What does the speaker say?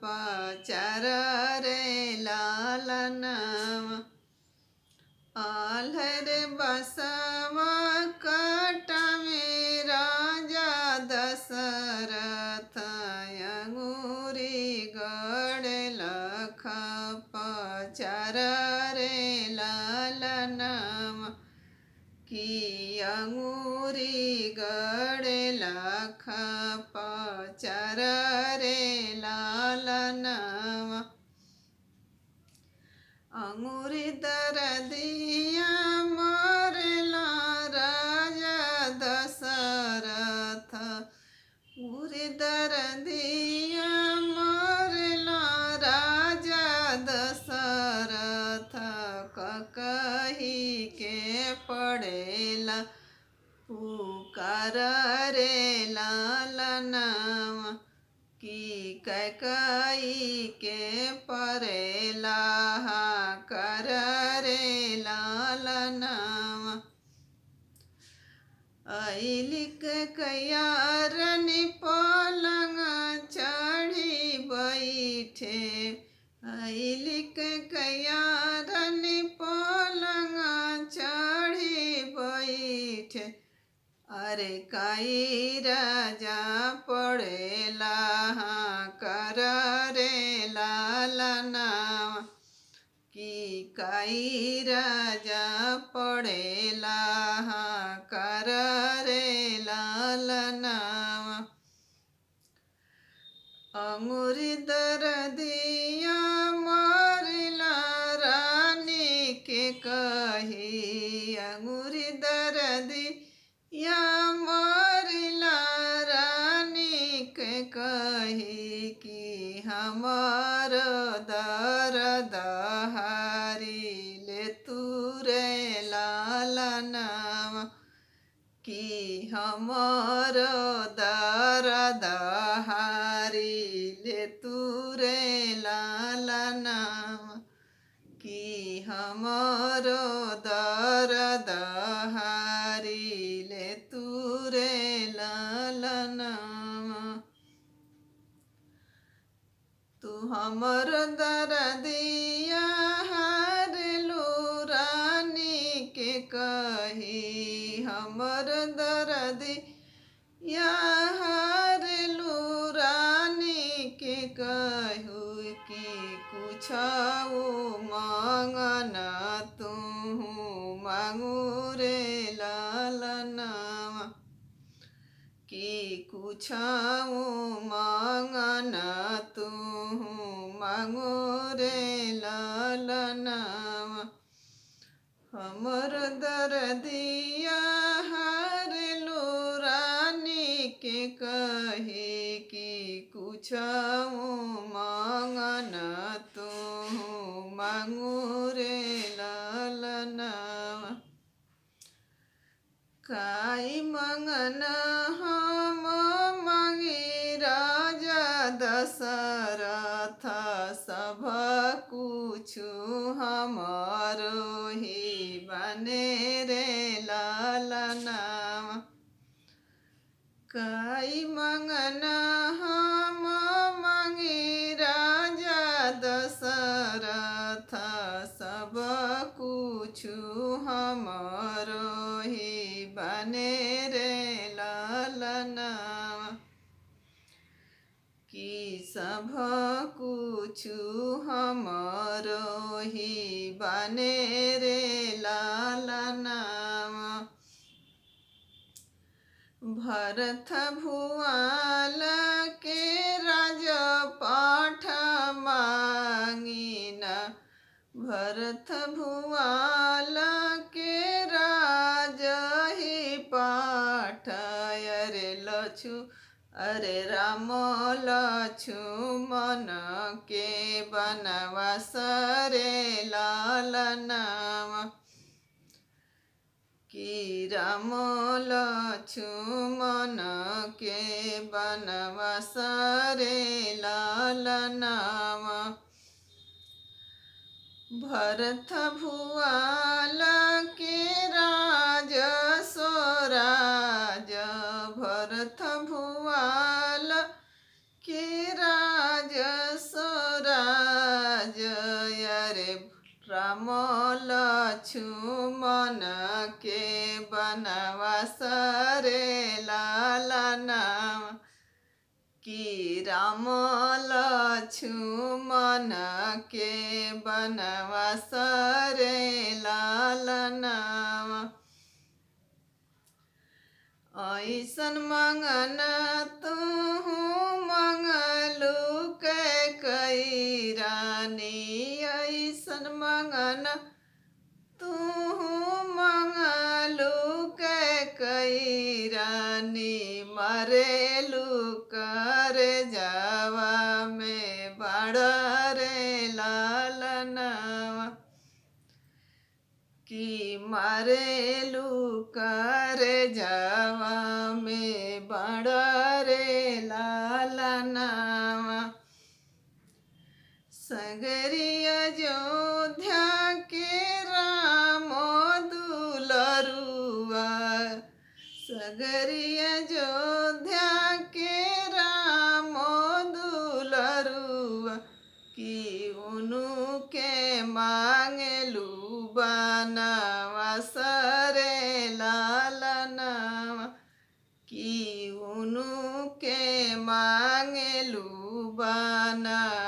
पचार रे लालनवा। आल्हर बसवा कटमे राजा दशरथ अंगूरी गढ़लख पचार रे लालनवा। की अंगूरी गढ़लख पचार रे लालनवा। अंगूरी दरदिया मरला राजा दशरथ। अंगूरी दरदिया मरला राजा दशरथ। ककही के पड़ेला पुकार रे लालनवा। की कैकई के परेला कर रे लालनवा। अइलिक कैयारनी पलंग चढ़ी बैठे। अइलिक कैयारनी पलंग चढ़ी बैठे। अरे काई राजा पड़ेला कर रे लालनवा। की काई राजा पड़ेला कर रे लालनवा। अंगूरी दरदिया मरला रानी के कही। अंगूरी दरदिया मरला रानी के कही। की हमर दर्द हरी ले तू रे लालनवा। की हमर दर्द हरी ले तू रे लालनवा। की हमर दर्द हरी ले तू रे लालनवा। तू हमर दरदिया हरलू रानी के कही। हमर दरदिया हरलू रानी के कहू। की कुछऊ मांगना तू मांगू रे लालनवा। की कुछऊ मांगना तू मांगू रे लालनवा। हमर दरदिया हरलू रानी के कही। की कुछऊ मांगना तू मांगू रे लालनवा। काई मंगना हम मांगी राजा दशरथ। सब कुछु हमारो ही बने रे लालनवा। काई मंगना हम मांगी राजा दशरथ। सब कुछु हमारो ही बने रे लालनवा। की सब कुछु हमारो ही बने रे लालनवा। भरत भुआल के राजपाठ मांगिन। भरत भुआल के राज ही पाठ। अरे राम लक्ष्मण के बनवास रे लालनवा। की राम लक्ष्मण के बनवास रे लालनवा। भरत भुआल के राज स्वराज। भरत भुआल के राज राम लक्ष्मण के बनवास रे लालनावा कि राम लक्ष्मण के बनवास रे लालनावा ऐसन मंगन तू मंगलू के कई रानी ऐसन मंगन तू मंगलू के कई रानी मरेलू कर जावा में बड़ रे लालनावा कि मरेलू कर जावा में बड़ रे लालनावा सगरी अयोध्या के राम दुलरुआ सगरी अयोध्या के राम दुलरुआ कि उनु के मांगलू बनवास रे लालनावा कि उनु के मांगलू बनवास